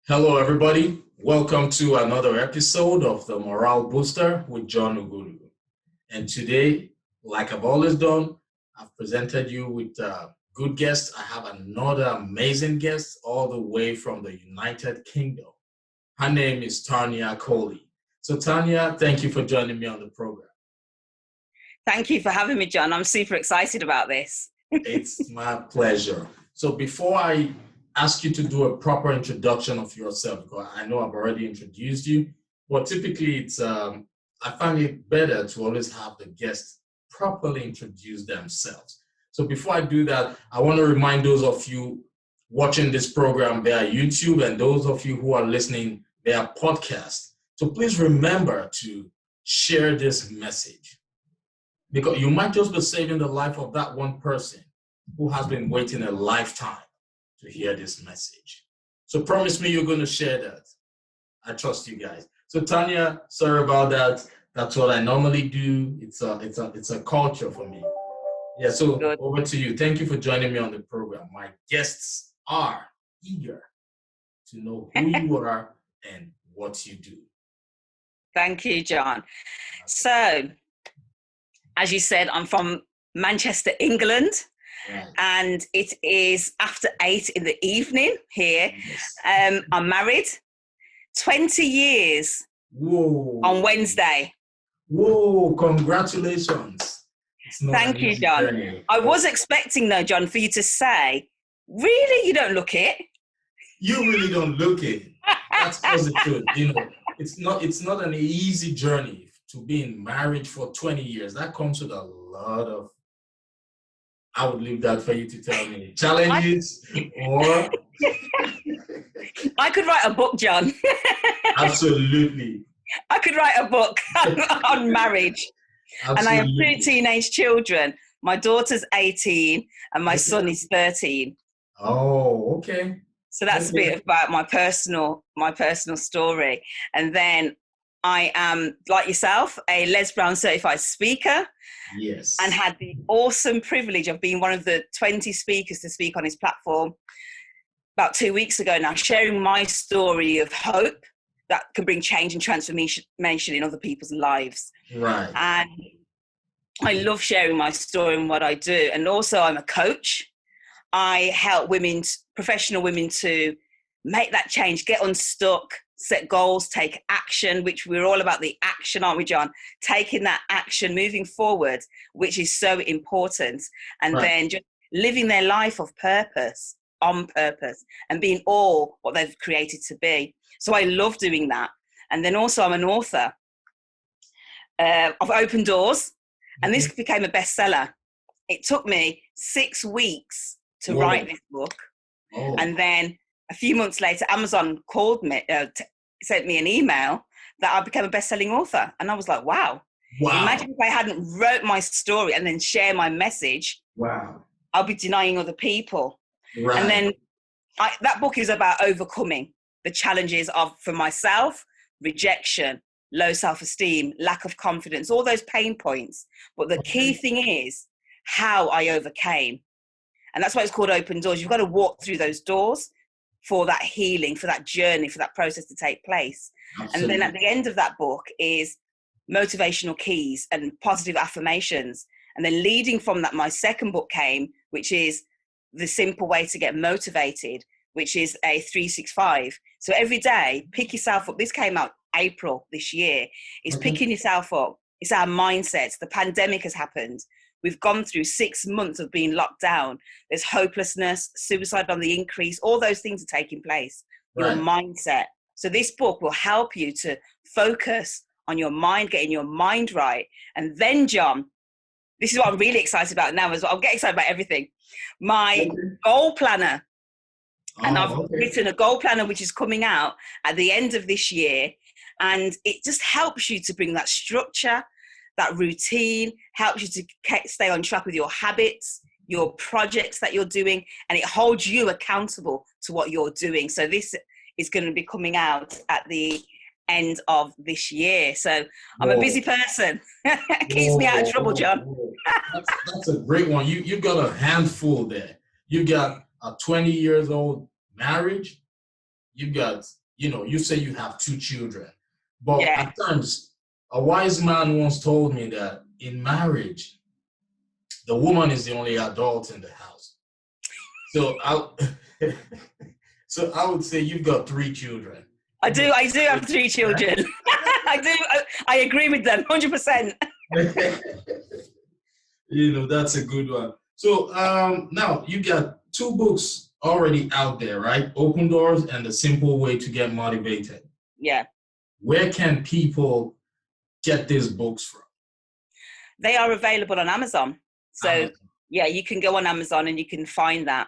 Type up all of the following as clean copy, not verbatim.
Hello, everybody. Welcome to another episode of the Morale Booster with John Ughulu. And today, like I've always done, I've presented you with good guests. I have another amazing guest all the way from the United Kingdom. Her name is Tarnya Coley. So Tarnya, thank you for joining me on the program. Thank you for having me, John. I'm super excited about this. It's my pleasure. So before I ask you to do a proper introduction of yourself, because I know I've already introduced you, but typically it's I find it better to always have the guests properly introduce themselves. So before I do that, I want to remind those of you watching this program via YouTube and those of you who are listening via podcast. So please remember to share this message, because you might just be saving the life of that one person who has been waiting a lifetime to hear this message. So promise me you're going to share that. I trust you guys. So Tarnya, sorry about that. That's what I normally do. It's a culture for me. Yeah, so Good. Over to you. Thank you for joining me on the program. My guests are eager to know who you are and what you do. Thank you, John. So, as you said, I'm from Manchester, England. Right. And it is after 8 in the evening here. Yes. I'm married, 20 years. Whoa. On Wednesday. Whoa, congratulations. Thank you, John. Journey. I was expecting, though, John, for you to say, really, you don't look it? You really don't look it. That's positive. You know, it's not an easy journey to be in marriage for 20 years. That comes with a lot of, I would leave that for you to tell me. Challenges or... I could write a book, John. Absolutely. I could write a book on marriage. Absolutely. And I have 2 teenage children. My daughter's 18 and my son is 13. Oh, okay. So that's a bit about my personal story. And then I am, like yourself, a Les Brown certified speaker. Yes. And had the awesome privilege of being one of the 20 speakers to speak on his platform about 2 weeks ago now, sharing my story of hope that can bring change and transformation in other people's lives. Right. And I love sharing my story and what I do. And also I'm a coach. I help women, professional women, to make that change, get unstuck, set goals, take action, which we're all about the action, aren't we, John? Taking that action, moving forward, which is so important. And then just living their life of purpose, on purpose, and being all what they've created to be. So I love doing that. And then also I'm an author of Open Doors, and this became a bestseller. It took me 6 weeks to write this book. Oh. And then a few months later, Amazon called me, sent me an email that I became a best-selling author. And I was like, wow. Imagine if I hadn't wrote my story and then share my message. Wow. I'll be denying other people. Right. And then that book is about overcoming the challenges of, for myself, rejection, low self-esteem, lack of confidence, all those pain points. But the key thing is how I overcame. And that's why it's called Open Doors. You've got to walk through those doors for that healing, for that journey, for that process to take place. Absolutely. And then at the end of that book is motivational keys and positive affirmations. And then leading from that, my second book came, which is The Simple Way to Get Motivated, which is a 365. So every day, pick yourself up. This came out April this year. It's picking yourself up. It's our mindsets. The pandemic has happened. We've gone through 6 months of being locked down. There's hopelessness, suicide on the increase. All those things are taking place. Your mindset. So this book will help you to focus on your mind, getting your mind right. And then, John, this is what I'm really excited about now as well. I'll get excited about everything. My goal planner. And I've written a goal planner which is coming out at the end of this year. And it just helps you to bring that structure, that routine, helps you to stay on track with your habits, your projects that you're doing, and it holds you accountable to what you're doing. So this is going to be coming out at the end of this year. So I'm a busy person. Keeps me out of trouble, John. That's a great one. You've got a handful there. You got a 20 years old marriage. You got, you say you have 2 children. But Yeah. at times, a wise man once told me that in marriage, the woman is the only adult in the house. So so I would say you've got 3 children. I do have 3 children. I agree with them 100%. That's a good one. So now you got 2 books already out there, right? Open Doors and The Simple Way to Get Motivated. Yeah. Where can people get these books from? They are available on Amazon. So Amazon. Yeah, you can go on Amazon and you can find that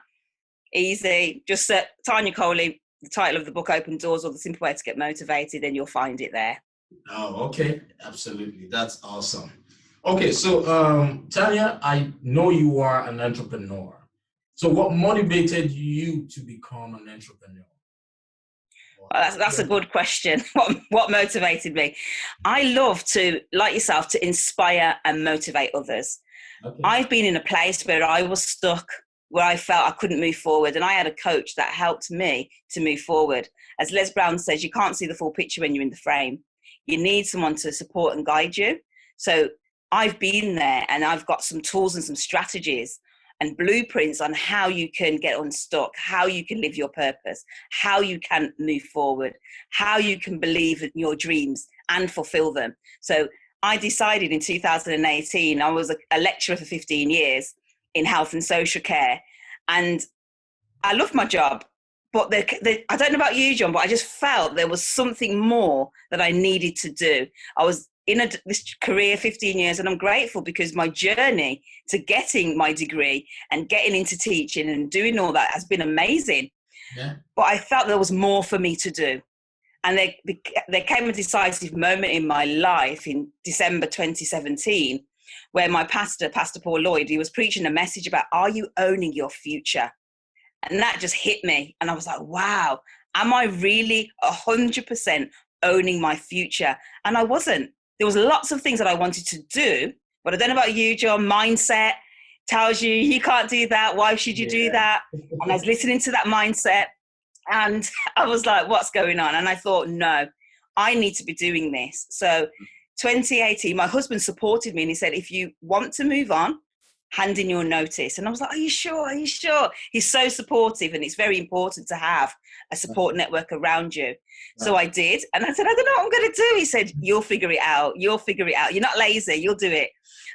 easy. Just search Tarnya Coley, the title of the book, Open Doors, or The Simple Way to Get Motivated, and you'll find it there. Oh, okay. Absolutely. That's awesome. Okay, so Tarnya, I know you are an entrepreneur. So what motivated you to become an entrepreneur? Well, that's a good question. What motivated me? I love to, like yourself, to inspire and motivate others. Okay. I've been in a place where I was stuck, where I felt I couldn't move forward, and I had a coach that helped me to move forward. As Les Brown says, you can't see the full picture when you're in the frame. You need someone to support and guide you. So I've been there, and I've got some tools and some strategies and blueprints on how you can get unstuck, how you can live your purpose, how you can move forward, how you can believe in your dreams and fulfill them. So I decided in 2018, I was a lecturer for 15 years in health and social care, and I loved my job. But I don't know about you, John, but I just felt there was something more that I needed to do. I was in this career 15 years, and I'm grateful because my journey to getting my degree and getting into teaching and doing all that has been amazing. Yeah. But I felt there was more for me to do. And there came a decisive moment in my life in December 2017 where my pastor, Pastor Paul Lloyd, he was preaching a message about, are you owning your future? And that just hit me. And I was like, wow, am I really 100% owning my future? And I wasn't. There was lots of things that I wanted to do, but I don't know about you, John, mindset tells you can't do that. Why should you do that? And I was listening to that mindset and I was like, what's going on? And I thought, no, I need to be doing this. So 2018, my husband supported me and he said, if you want to move on, hand in your notice. And I was like, are you sure? Are you sure? He's so supportive, and it's very important to have a support network around you. So I did. And I said, I don't know what I'm going to do. He said, you'll figure it out. You'll figure it out. You're not lazy. You'll do it.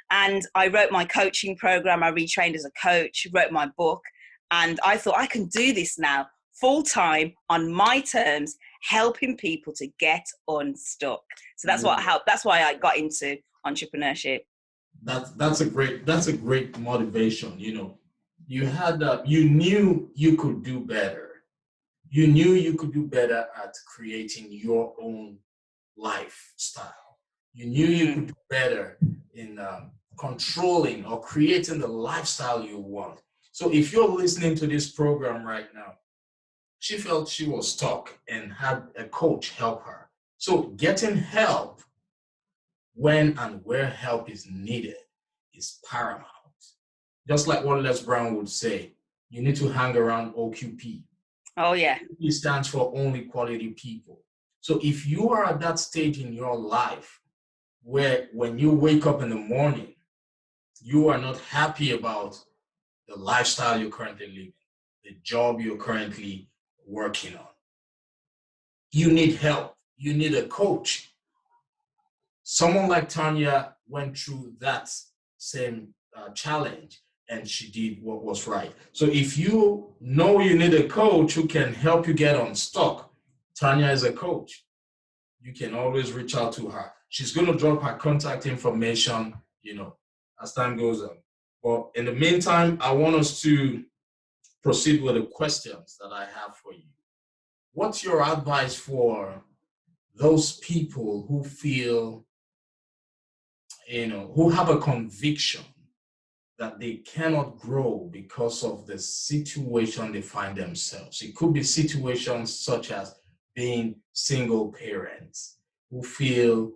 And I wrote my coaching program. I retrained as a coach, wrote my book. And I thought, I can do this now full time on my terms, helping people to get unstuck. So that's what helped. That's why I got into entrepreneurship. That's a great motivation. You had you knew you could do better. You knew you could do better at creating your own lifestyle. You knew you could do better in controlling or creating the lifestyle you want. So if you're listening to this program right now, she felt she was stuck and had a coach help her. So getting help when and where help is needed is paramount. Just like what Les Brown would say, you need to hang around OQP. Oh, yeah. OQP stands for only quality people. So if you are at that stage in your life where when you wake up in the morning, you are not happy about the lifestyle you're currently living, the job you're currently working on, you need help. You need a coach. Someone like Tarnya went through that same challenge, and she did what was right. So if you know you need a coach who can help you get unstuck, Tarnya is a coach. You can always reach out to her. She's going to drop her contact information, as time goes on. But in the meantime, I want us to proceed with the questions that I have for you. What's your advice for those people who feel, who have a conviction that they cannot grow because of the situation they find themselves? It could be situations such as being single parents who feel,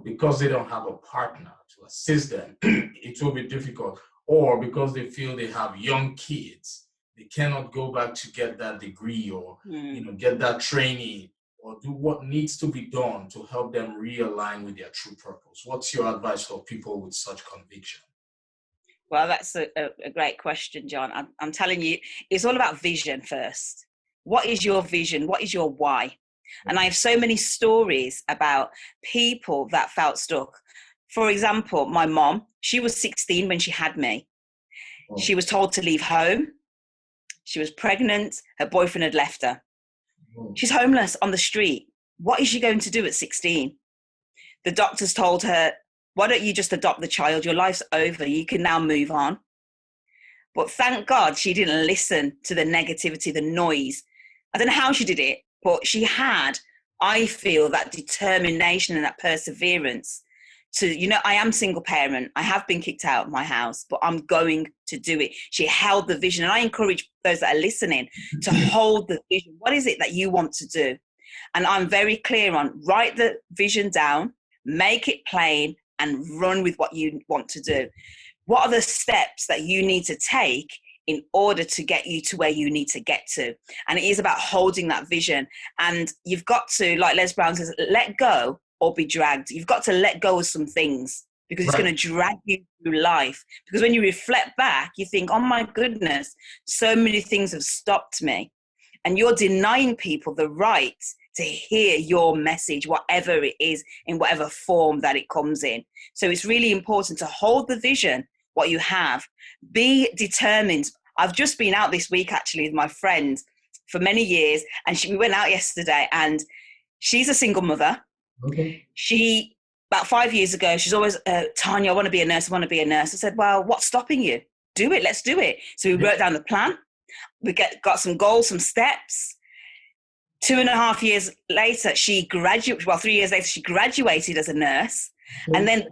because they don't have a partner to assist them, it will be difficult. or because they feel they have young kids, they cannot go back to get that degree or get that training or do what needs to be done to help them realign with their true purpose. What's your advice for people with such conviction? Well, that's a great question, John. I'm telling you, it's all about vision first. What is your vision? What is your why? And I have so many stories about people that felt stuck. For example, my mom, she was 16 when she had me. She was told to leave home. She was pregnant. Her boyfriend had left her. She's homeless on the street. What is she going to do at 16? The doctors told her, why don't you just adopt the child? Your life's over. You can now move on. But thank God she didn't listen to the negativity, the noise. I don't know how she did it, but she had, I feel, that determination and that perseverance to, I am single parent. I have been kicked out of my house, but I'm going to do it. She held the vision. And I encourage those that are listening to hold the vision. What is it that you want to do? And I'm very clear on write the vision down, make it plain, and run with what you want to do. What are the steps that you need to take in order to get you to where you need to get to? And it is about holding that vision. And you've got to, like Les Brown says, let go or be dragged. You've got to let go of some things because it's going to drag you through life. Because when you reflect back, you think, oh my goodness, so many things have stopped me. And you're denying people the right to hear your message, whatever it is, in whatever form that it comes in. So it's really important to hold the vision, what you have, be determined. I've just been out this week, actually, with my friend for many years, and we went out yesterday, and she's a single mother. Okay. She, about 5 years ago, she's always, Tarnya, I want to be a nurse, I want to be a nurse. I said, well, what's stopping you? Do it, let's do it. So we wrote down the plan. We got some goals, some steps. 2.5 years later, she graduated. Well, 3 years later, she graduated as a nurse. And then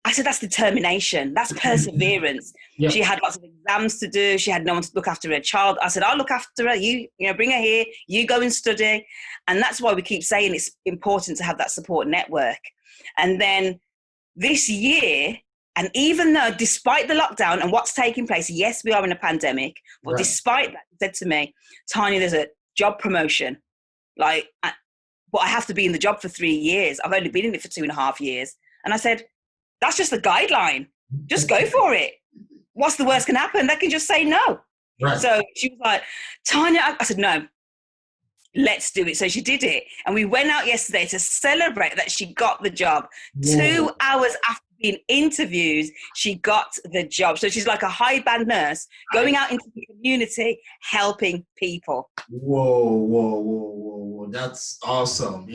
I said, that's determination. That's perseverance. Yeah. She had lots of exams to do. She had no one to look after her child. I said, I'll look after her. You bring her here. You go and study. And that's why we keep saying it's important to have that support network. And then this year, and even though, despite the lockdown and what's taking place, yes, we are in a pandemic, but despite that, she said to me, Tarnya, there's a job promotion. But I have to be in the job for 3 years. I've only been in it for 2.5 years. And I said, that's just a guideline. Just go for it. What's the worst can happen? They can just say no. Right. So she was like, Tarnya, I said, no, let's do it. So she did it. And we went out yesterday to celebrate that she got the job. Whoa. 2 hours after being interviewed, she got the job. So she's like a high band nurse going out into the community, helping people. Whoa. That's awesome.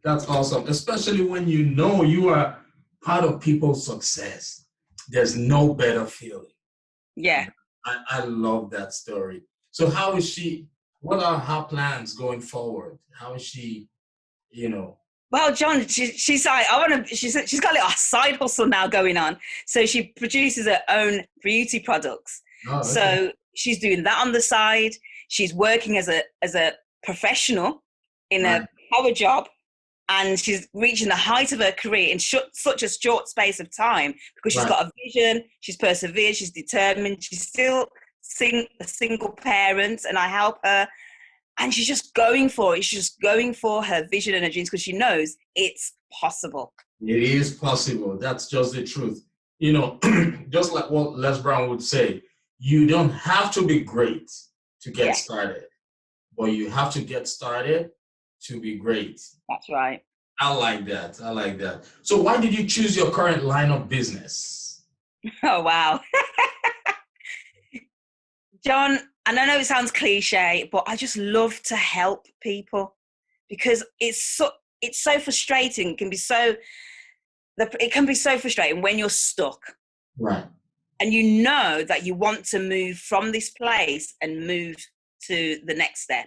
That's awesome. Especially when you are part of people's success. There's no better feeling. Yeah. I love that story. So how is she? What are her plans going forward? How is she, Well, John, she's like, she's got a little side hustle now going on. So she produces her own beauty products. Oh, okay. So she's doing that on the side. She's working as a professional in a power job, and she's reaching the height of her career in such a short space of time because she's got a vision. She's persevered. She's determined. She's still a single parent, and I help her. And she's just going for it. She's just going for her vision and her dreams because she knows it's possible. It is possible. That's just the truth. Just like what Les Brown would say, you don't have to be great to get started, but you have to get started to be great. That's right. I like that. So why did you choose your current line of business? Oh, wow. John, and I know it sounds cliche, but I just love to help people because it's so frustrating. It can be so frustrating when you're stuck. Right. And you know that you want to move from this place and move to the next step.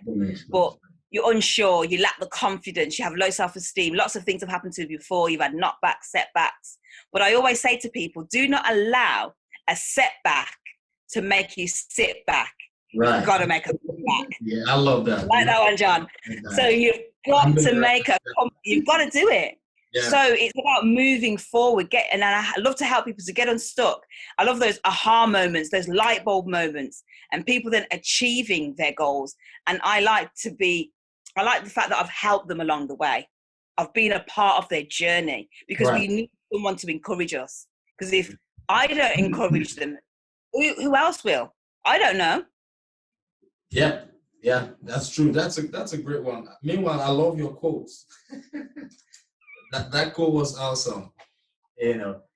But you're unsure, you lack the confidence, you have low self-esteem. Lots of things have happened to you before. You've had knockbacks, setbacks. But I always say to people, do not allow a setback to make you sit back. Right. You've got to make a comeback. Yeah, I love that. Like that one, John. So you've got to you've got to do it. Yeah. So it's about moving forward, and I love to help people to get unstuck. I love those aha moments, those light bulb moments, and people then achieving their goals. And I like the fact that I've helped them along the way. I've been a part of their journey, because we need someone to encourage us. Because if I don't encourage them, who else will? I don't know. Yeah, that's true. That's a great one. Meanwhile, I love your quotes. that quote was awesome.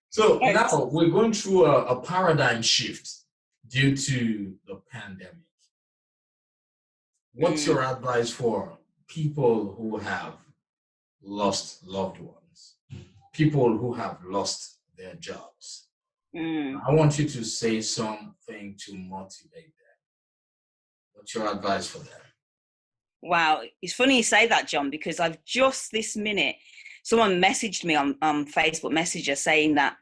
So now we're going through a paradigm shift due to the pandemic. What's your advice for people who have lost loved ones, people who have lost their jobs? I want you to say something to motivate them. What's your advice for them? Wow, it's funny you say that, John, because I've just this minute, someone messaged me on Facebook Messenger saying that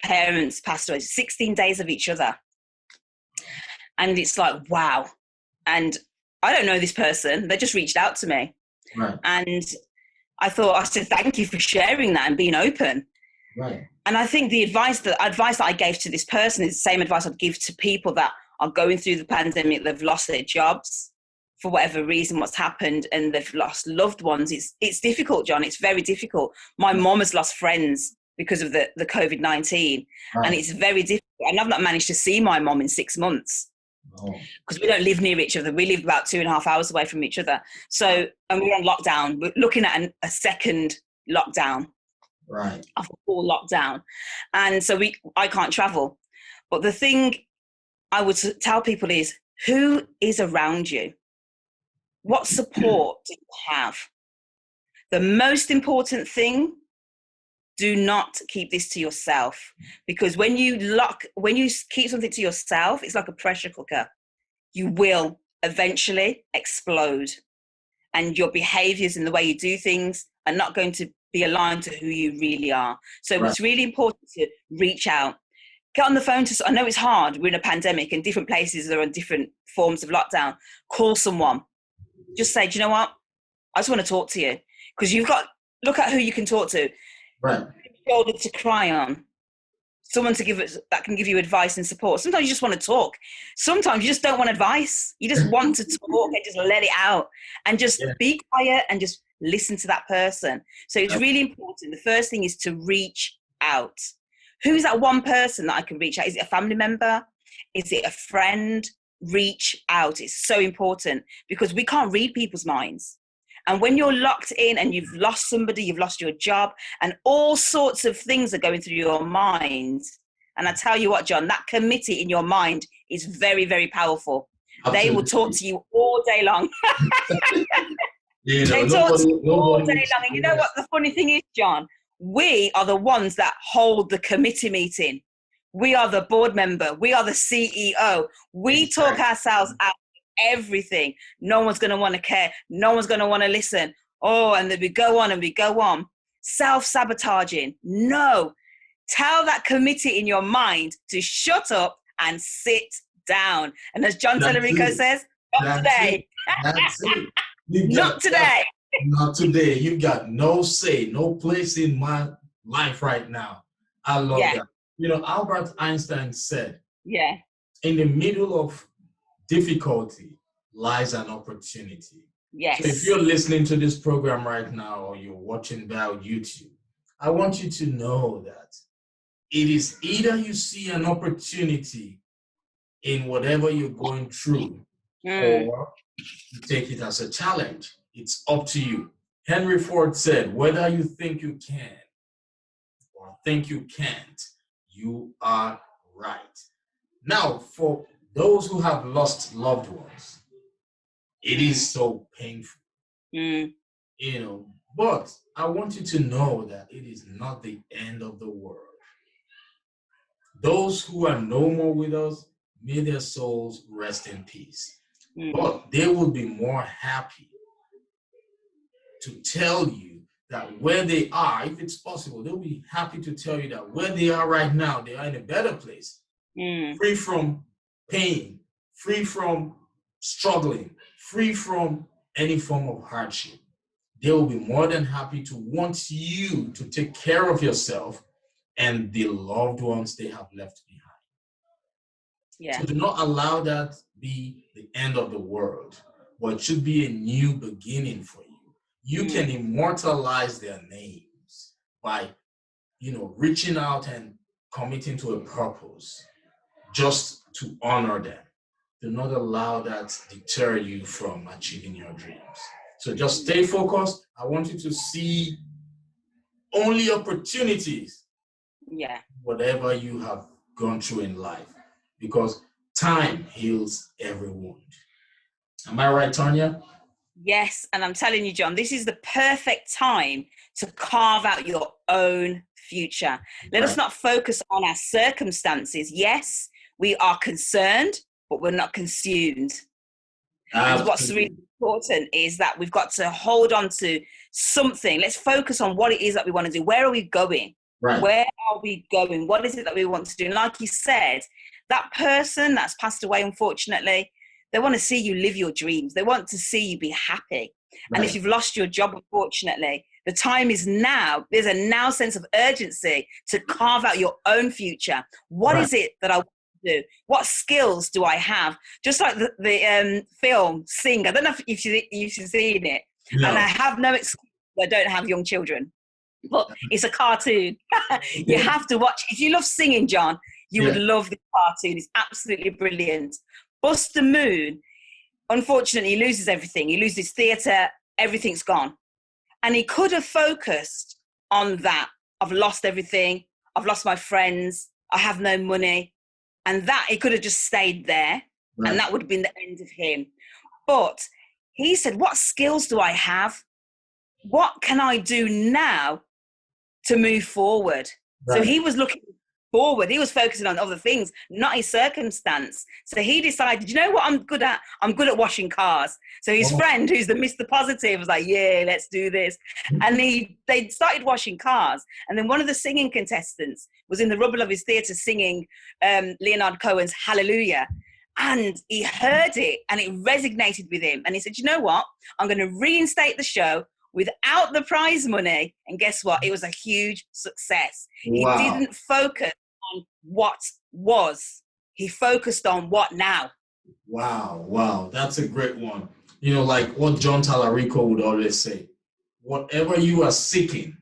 parents passed away 16 days of each other. And it's like, wow. And I don't know this person. They just reached out to me. Right. And I said, thank you for sharing that and being open. Right. And I think the advice that I gave to this person is the same advice I'd give to people that are going through the pandemic. They've lost their jobs for whatever reason, what's happened, and they've lost loved ones. It's difficult, John. It's very difficult. My mom has lost friends because of the COVID-19, and it's very difficult. And I've not managed to see my mom in 6 months because we don't live near each other. We live about 2.5 hours away from each other. So, and we're on lockdown. We're looking at a second lockdown, right? A full lockdown, and so I can't travel. But the thing I would tell people is, who is around you? What support do you have? The most important thing, do not keep this to yourself, because when you keep something to yourself, it's like a pressure cooker. You will eventually explode, and your behaviors and the way you do things are not going to be aligned to who you really are. So It's really important to reach out. Get on the phone I know it's hard. We're in a pandemic and different places are on different forms of lockdown. Call someone. Just say, do you know what? I just want to talk to you, because look at who you can talk to. Right. Shoulder to cry on. Someone that can give you advice and support. Sometimes you just want to talk. Sometimes you just don't want advice. You just want to talk and just let it out and just be quiet and just listen to that person. So it's really important. The first thing is to reach out. Who's that one person that I can reach out? Is it a family member? Is it a friend? Reach out. It's so important, because we can't read people's minds. And when you're locked in and you've lost somebody, you've lost your job, and all sorts of things are going through your mind. And I tell you what, John, that committee in your mind is very, very powerful. Absolutely. They will talk to you all day long. They talk to you all day long. And you know what the funny thing is, John? We are the ones that hold the committee meeting. We are the board member. We are the CEO. We talk ourselves out of everything. No one's going to want to care. No one's going to want to listen. And then we go on and we go on. Self-sabotaging. No. Tell that committee in your mind to shut up and sit down. And as John Tellerico says, not today. That's it. Not today. Not today. You've got no say, no place in my life right now. I love that. Albert Einstein said, in the middle of difficulty lies an opportunity. Yes. So if you're listening to this program right now, or you're watching via YouTube, I want you to know that it is either you see an opportunity in whatever you're going through, or you take it as a challenge. It's up to you. Henry Ford said, whether you think you can or think you can't, you are right. Now, for those who have lost loved ones, it is so painful, but I want you to know that it is not the end of the world. Those who are no more with us, may their souls rest in peace. But they will be more happy to tell you that where they are, if it's possible, they'll be happy to tell you that where they are right now, they are in a better place, free from pain, free from struggling, free from any form of hardship. they will be more than happy to want you to take care of yourself and the loved ones they have left behind. Yeah. So do not allow that be the end of the world, but it should be a new beginning for you. You can immortalize their names by, reaching out and committing to a purpose just to honor them. Do not allow that deter you from achieving your dreams. So just stay focused. I want you to see only opportunities. Yeah. Whatever you have gone through in life, because time heals every wound. Am I right, Tarnya? Yes, and I'm telling you, John, this is the perfect time to carve out your own future. Let us not focus on our circumstances. Yes, we are concerned, but we're not consumed. And what's really important is that we've got to hold on to something. Let's focus on what it is that we want to do. Where are we going? Right. Where are we going? What is it that we want to do? And like you said, that person that's passed away, unfortunately, they want to see you live your dreams. They want to see you be happy. Right. And if you've lost your job, unfortunately, the time is now. There's a now sense of urgency to carve out your own future. What is it that I want to do? What skills do I have? Just like the film Sing. I don't know if you've seen it. No. And I have no excuse. I don't have young children. But it's a cartoon. You have to watch. If you love singing, John, you would love the cartoon. It's absolutely brilliant. Buster Moon, unfortunately, he loses everything. He loses theatre. Everything's gone. And he could have focused on that. I've lost everything. I've lost my friends. I have no money. And that, he could have just stayed there. Right. And that would have been the end of him. But he said, what skills do I have? What can I do now to move forward? Right. So he was looking forward. He was focusing on other things, not his circumstance. So he decided, you know what I'm good at? I'm good at washing cars. So his friend, who's the Mr. Positive, was like, yeah, let's do this. And they started washing cars. And then one of the singing contestants was in the rubble of his theatre singing Leonard Cohen's Hallelujah. And he heard it and it resonated with him. And he said, you know what? I'm going to reinstate the show without the prize money. And guess what? It was a huge success. Wow. He didn't focus on what was. He focused on what now. Wow. That's a great one. Like what John Talarico would always say, whatever you are seeking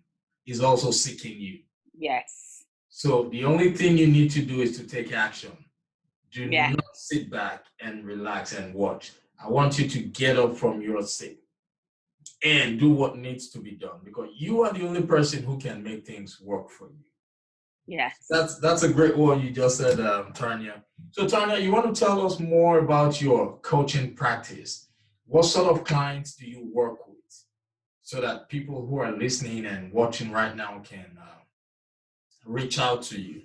is also seeking you. Yes. So the only thing you need to do is to take action. Do not sit back and relax and watch. I want you to get up from your seat and do what needs to be done, because you are the only person who can make things work for you. Yes. That's a great one you just said, Tarnya. So Tarnya, you want to tell us more about your coaching practice? What sort of clients do you work with so that people who are listening and watching right now can reach out to you?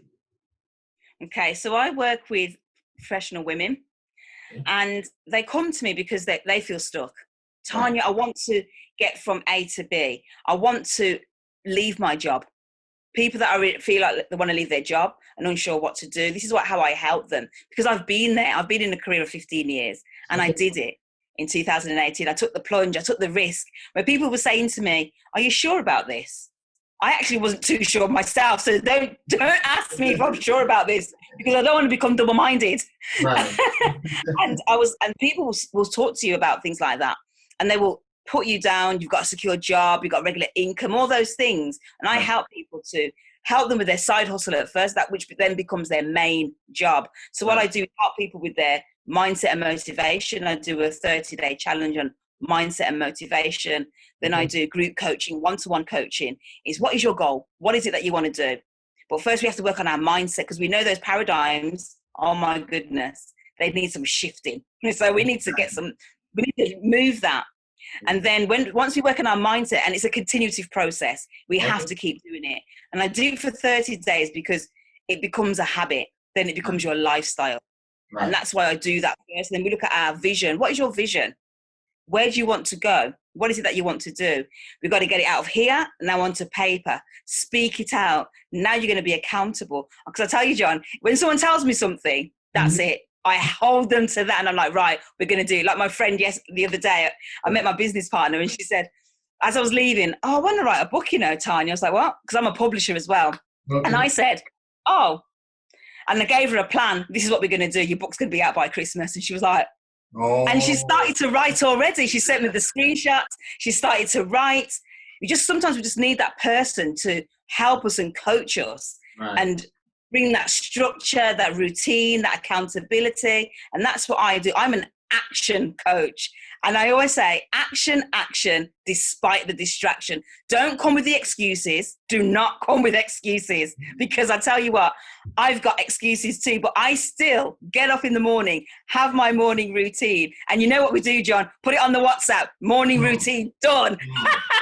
Okay, so I work with professional women and they come to me because they feel stuck. Tarnya, I want to get from A to B. I want to leave my job. People that feel like they want to leave their job and unsure what to do. This is how I help them, because I've been there. I've been in a career of 15 years and I did it in 2018. I took the plunge. I took the risk where people were saying to me, are you sure about this? I actually wasn't too sure myself. So don't ask me if I'm sure about this, because I don't want to become double-minded. Right. and people will talk to you about things like that. And they will put you down. You've got a secure job. You've got regular income, all those things. And I help people to help them with their side hustle at first, that which then becomes their main job. So what I do is help people with their mindset and motivation. I do a 30-day challenge on mindset and motivation. Then I do group coaching, one-to-one coaching. Is what is your goal? What is it that you want to do? But first we have to work on our mindset, because we know those paradigms, oh my goodness, they need some shifting. So we need to we need to move that. And then once we work on our mindset, and it's a continuative process, we have to keep doing it. And I do it for 30 days because it becomes a habit. Then it becomes your lifestyle. Right. And that's why I do that first. And then we look at our vision. What is your vision? Where do you want to go? What is it that you want to do? We've got to get it out of here, now onto paper. Speak it out. Now you're going to be accountable. Because I tell you, John, when someone tells me something, that's it. I hold them to that, and I'm like, right, we're going to do it. Like my friend the other day, I met my business partner and she said, as I was leaving, I want to write a book, Tarnya. I was like, what? Because I'm a publisher as well. Okay. And I said, oh, and I gave her a plan. This is what we're going to do. Your book's going to be out by Christmas. And she was like, and she started to write already. She sent me the screenshots. She started to write. Sometimes we just need that person to help us and coach us and bring that structure, that routine, that accountability. And that's what I do. I'm an action coach. And I always say, action, despite the distraction. Don't come with the excuses. Do not come with excuses. Because I tell you what, I've got excuses too, but I still get up in the morning, have my morning routine. And you know what we do, John? Put it on the WhatsApp. Morning routine, done.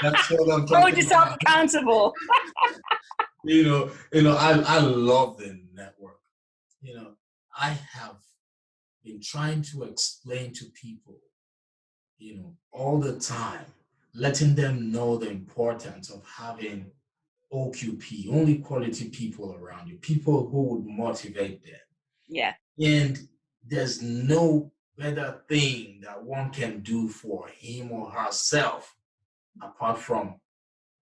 That's what I'm talking Hold yourself accountable. I love the network. I have been trying to explain to people, all the time, letting them know the importance of having OQP, only quality people around you, people who would motivate them. Yeah. And there's no better thing that one can do for him or herself apart from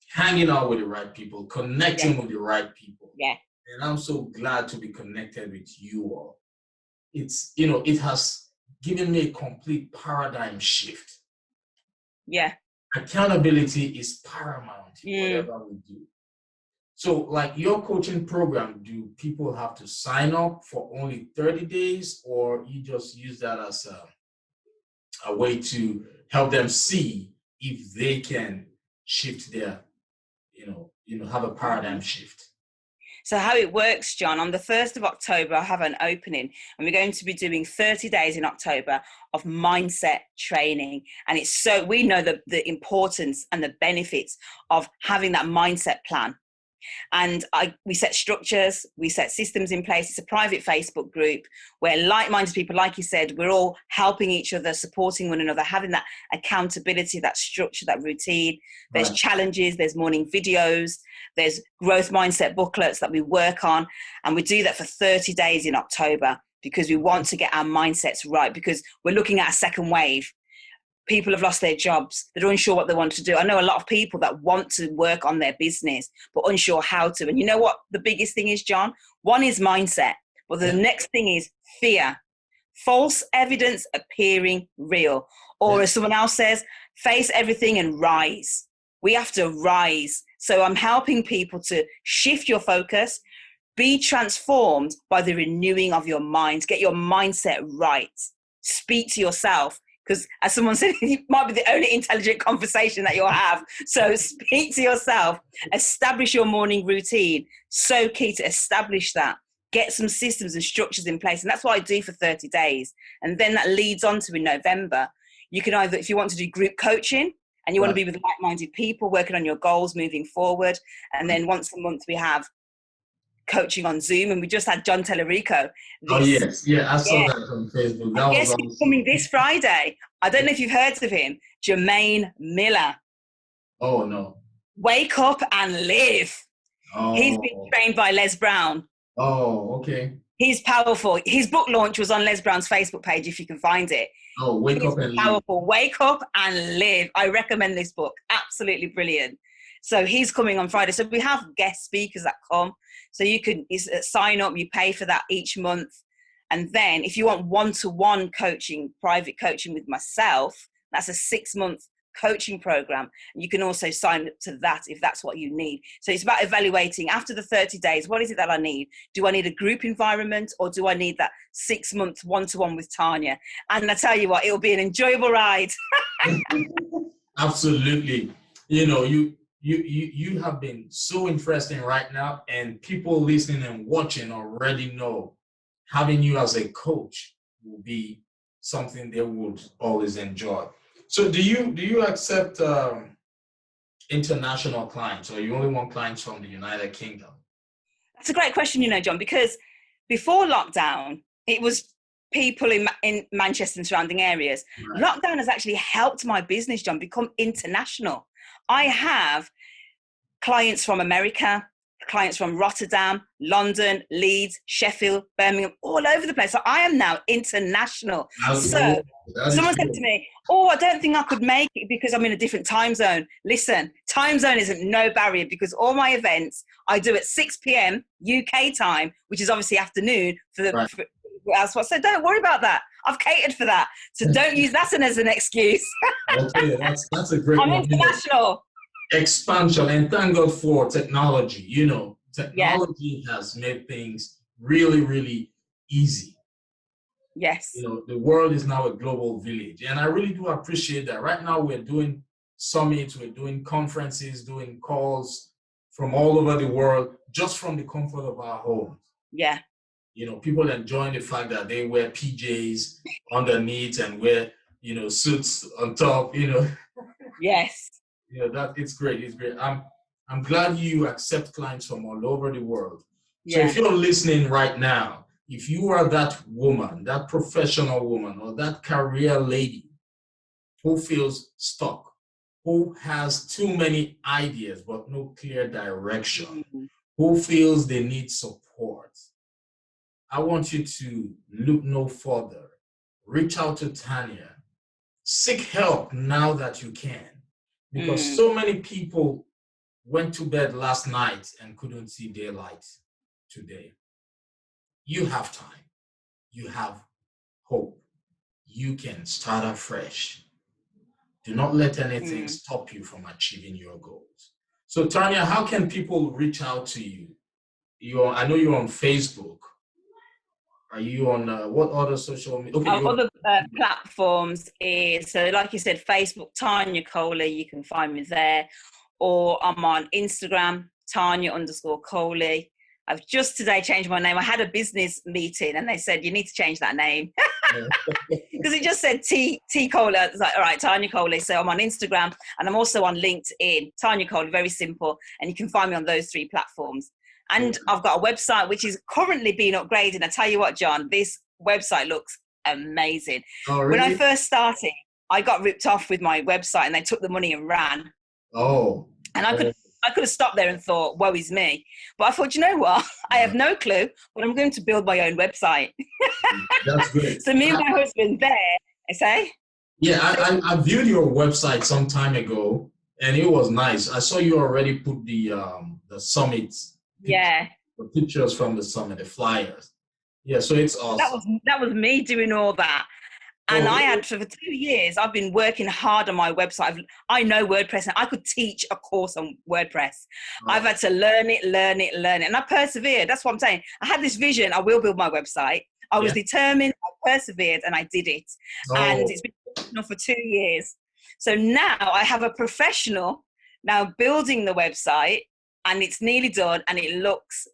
hanging out with the right people, connecting with the right people. Yeah. And I'm so glad to be connected with you all. It has given me a complete paradigm shift. Yeah. Accountability is paramount in whatever we do. So like your coaching program, do people have to sign up for only 30 days or you just use that as a way to help them see if they can shift their, have a paradigm shift? So how it works, John, on the 1st of October, I have an opening and we're going to be doing 30 days in October of mindset training. And we know the importance and the benefits of having that mindset plan. And we set structures, we set systems in place. It's a private Facebook group where like-minded people, like you said, we're all helping each other, supporting one another, having that accountability, that structure, that routine. There's challenges, there's morning videos, there's growth mindset booklets that we work on. And we do that for 30 days in October because we want to get our mindsets right because we're looking at a second wave. People have lost their jobs. They're unsure what they want to do. I know a lot of people that want to work on their business, but unsure how to. And you know what the biggest thing is, John? One is mindset, but the next thing is fear. False evidence appearing real. Or as someone else says, face everything and rise. We have to rise. So I'm helping people to shift your focus, be transformed by the renewing of your mind, get your mindset right. Speak to yourself. Because as someone said, it might be the only intelligent conversation that you'll have. So speak to yourself, establish your morning routine. So key to establish that. Get some systems and structures in place. And that's what I do for 30 days. And then that leads on to in November. You can either, if you want to do group coaching and you want to be with like-minded people, working on your goals, moving forward. And then once a month we have coaching on Zoom, and we just had John Tellerico. I saw that on Facebook. That was awesome. Coming this Friday. I don't know if you've heard of him, Jermaine Miller. Oh no. Wake Up and Live. Oh. He's been trained by Les Brown. Oh, okay. He's powerful. His book launch was on Les Brown's Facebook page, if you can find it. Oh, Wake Up and powerful. Live. Wake Up and Live. I recommend this book. Absolutely brilliant. So he's coming on Friday. So we have guest speakers that come. So you can sign up, you pay for that each month. And then if you want one-to-one coaching, private coaching with myself, that's a 6-month coaching program. And you can also sign up to that if that's what you need. So it's about evaluating after the 30 days, what is it that I need? Do I need a group environment or do I need that 6-month one-to-one with Tarnya? And I tell you what, it'll be an enjoyable ride. Absolutely. You have been so interesting right now, and people listening and watching already know having you as a coach will be something they would always enjoy. So do you accept international clients, or you only want clients from the United Kingdom? That's a great question, John, because before lockdown, it was people in Manchester and surrounding areas. Right. Lockdown has actually helped my business, John, become international. I have clients from America, clients from Rotterdam, London, Leeds, Sheffield, Birmingham, all over the place. So I am now international. So someone said to me, oh, I don't think I could make it because I'm in a different time zone. Listen, time zone isn't no barrier, because all my events I do at 6 p.m. UK time, which is obviously afternoon for the. Right. So don't worry about that. I've catered for that. So don't use that as an excuse. Okay, that's a great I'm one. international. Expansion, and thank God for technology. Technology has made things really, really easy. Yes. The world is now a global village, and I really do appreciate that. Right now, we're doing summits, we're doing conferences, doing calls from all over the world, just from the comfort of our homes. Yeah. People enjoying the fact that they wear PJs underneath and wear, suits on top. Yes. That it's great. It's great. I'm glad you accept clients from all over the world. So Yeah. if you're listening right now, if you are that woman, that professional woman, or that career lady who feels stuck, who has too many ideas but no clear direction, who feels they need support, I want you to look no further. Reach out to Tarnya. Seek help now that you can. Because so many people went to bed last night and couldn't see daylight today. You have time. You have hope. You can start afresh. Do not let anything stop you from achieving your goals. So, Tarnya, how can people reach out to you? I know you're on Facebook. Are you on what other social media? Okay, Other platforms is, so like you said, Facebook, Tarnya Coley, you can find me there. Or I'm on Instagram, Tarnya_Coley. I've just today changed my name. I had a business meeting and they said, you need to change that name. Because it just said T Coley. I was like, all right, Tarnya Coley. So I'm on Instagram and I'm also on LinkedIn. Tarnya Coley, very simple. And you can find me on those 3 platforms. And I've got a website which is currently being upgraded. I tell you what, John, this website looks amazing. Oh, really? When I first started, I got ripped off with my website and they took the money and ran. Oh. And I could have stopped there and thought, woe is me. But I thought, you know what? I have no clue, but I'm going to build my own website. That's great. So me and my husband there, I say. Yeah, I viewed your website some time ago and it was nice. I saw you already put the summit. Yeah. The pictures from the summit, the flyers. Yeah, so it's awesome. That was me doing all that. And I had, for 2 years, I've been working hard on my website. I know WordPress, and I could teach a course on WordPress. I've had to learn it. And I persevered. That's what I'm saying. I had this vision. I will build my website. I was determined. I persevered, and I did it. And it's been professional for 2 years. So now I have a professional now building the website, and it's nearly done, and it looks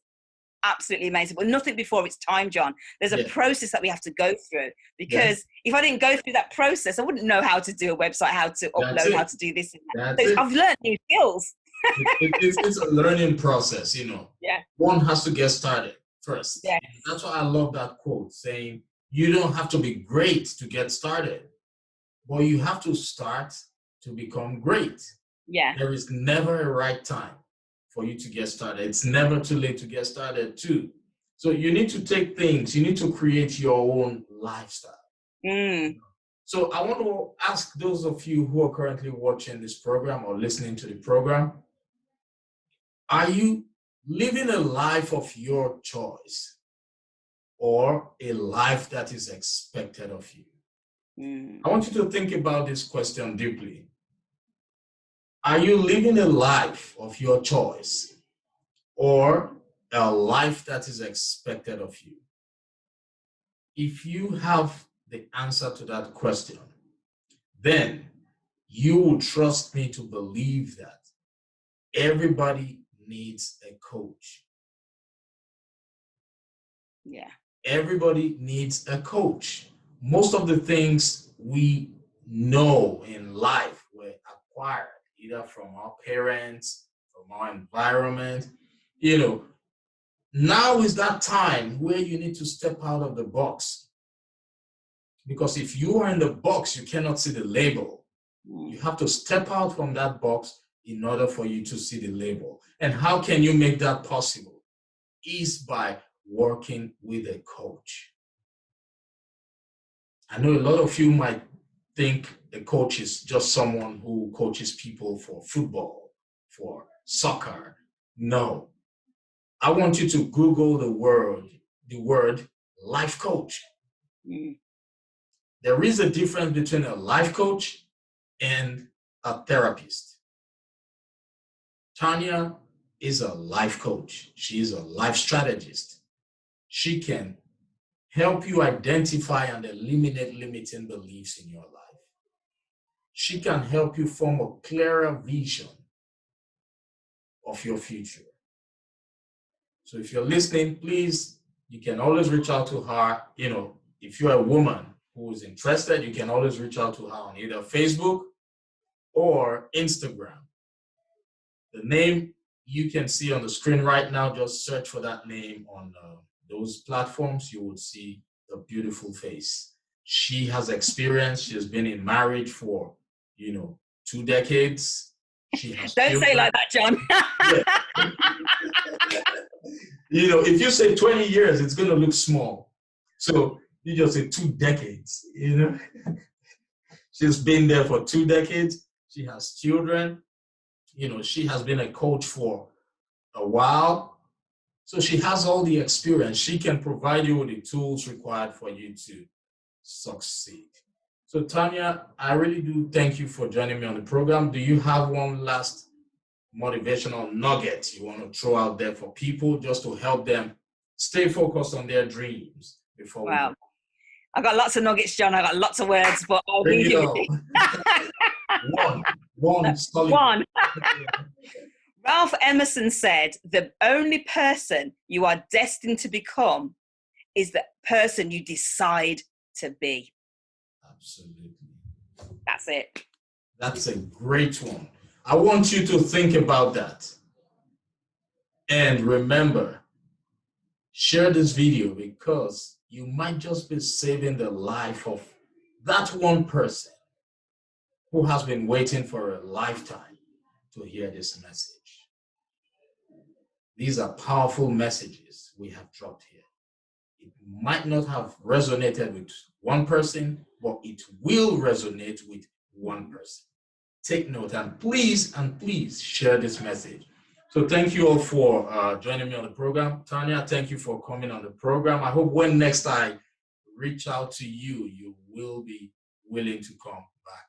absolutely amazing, but nothing before it's time, John. There's a process that we have to go through, because if I didn't go through that process, I wouldn't know how to do a website, how to upload, how to do this and that. So I've learned new skills. It's a learning process, Yeah. One has to get started first. Yeah. That's why I love that quote saying, you don't have to be great to get started, but you have to start to become great. Yeah. There is never a right time for you to get started. It's never too late to get started too. So you need to take things, you need to create your own lifestyle. So I want to ask those of you who are currently watching this program or listening to the program, are you living a life of your choice or a life that is expected of you? I want you to think about this question deeply. Are you living a life of your choice or a life that is expected of you? If you have the answer to that question, then you will trust me to believe that everybody needs a coach. Yeah. Everybody needs a coach. Most of the things we know in life were acquired either from our parents, from our environment. Now is that time where you need to step out of the box. Because if you are in the box, you cannot see the label. You have to step out from that box in order for you to see the label. And how can you make that possible? Is by working with a coach. I know a lot of you might think a coach is just someone who coaches people for football, for soccer. No. I want you to Google the word life coach. There is a difference between a life coach and a therapist. Tarnya is a life coach. She is a life strategist. She can help you identify and eliminate limiting beliefs in your life. She can help you form a clearer vision of your future. So if you're listening, please, you can always reach out to her. You know, if you're a woman who is interested, you can always reach out to her on either Facebook or Instagram. The name you can see on the screen right now, just search for that name on those platforms. You will see a beautiful face. She has experience. She has been in marriage for, 2 decades. She has Don't children. say like that, John. If you say 20 years, it's going to look small. So you just say 2 decades, She's been there for 2 decades. She has children. She has been a coach for a while. So she has all the experience. She can provide you with the tools required for you to succeed. So Tarnya, I really do thank you for joining me on the program. Do you have one last motivational nugget you want to throw out there for people just to help them stay focused on their dreams before we go? I've got lots of nuggets, John. I've got lots of words, but I'll Bring give it you on. One solid. one. Ralph Emerson said, the only person you are destined to become is the person you decide to be. Absolutely. That's it. That's a great one. I want you to think about that. And remember, share this video because you might just be saving the life of that one person who has been waiting for a lifetime to hear this message. These are powerful messages we have dropped here. It might not have resonated with one person, but it will resonate with one person. Take note and please share this message. So thank you all for joining me on the program. Tarnya, thank you for coming on the program. I hope when next I reach out to you, you will be willing to come back.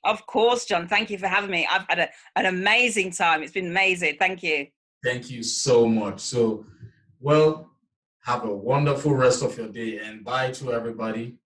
Of course, John. Thank you for having me. I've had an amazing time. It's been amazing. Thank you. Thank you so much. So, well, have a wonderful rest of your day and bye to everybody.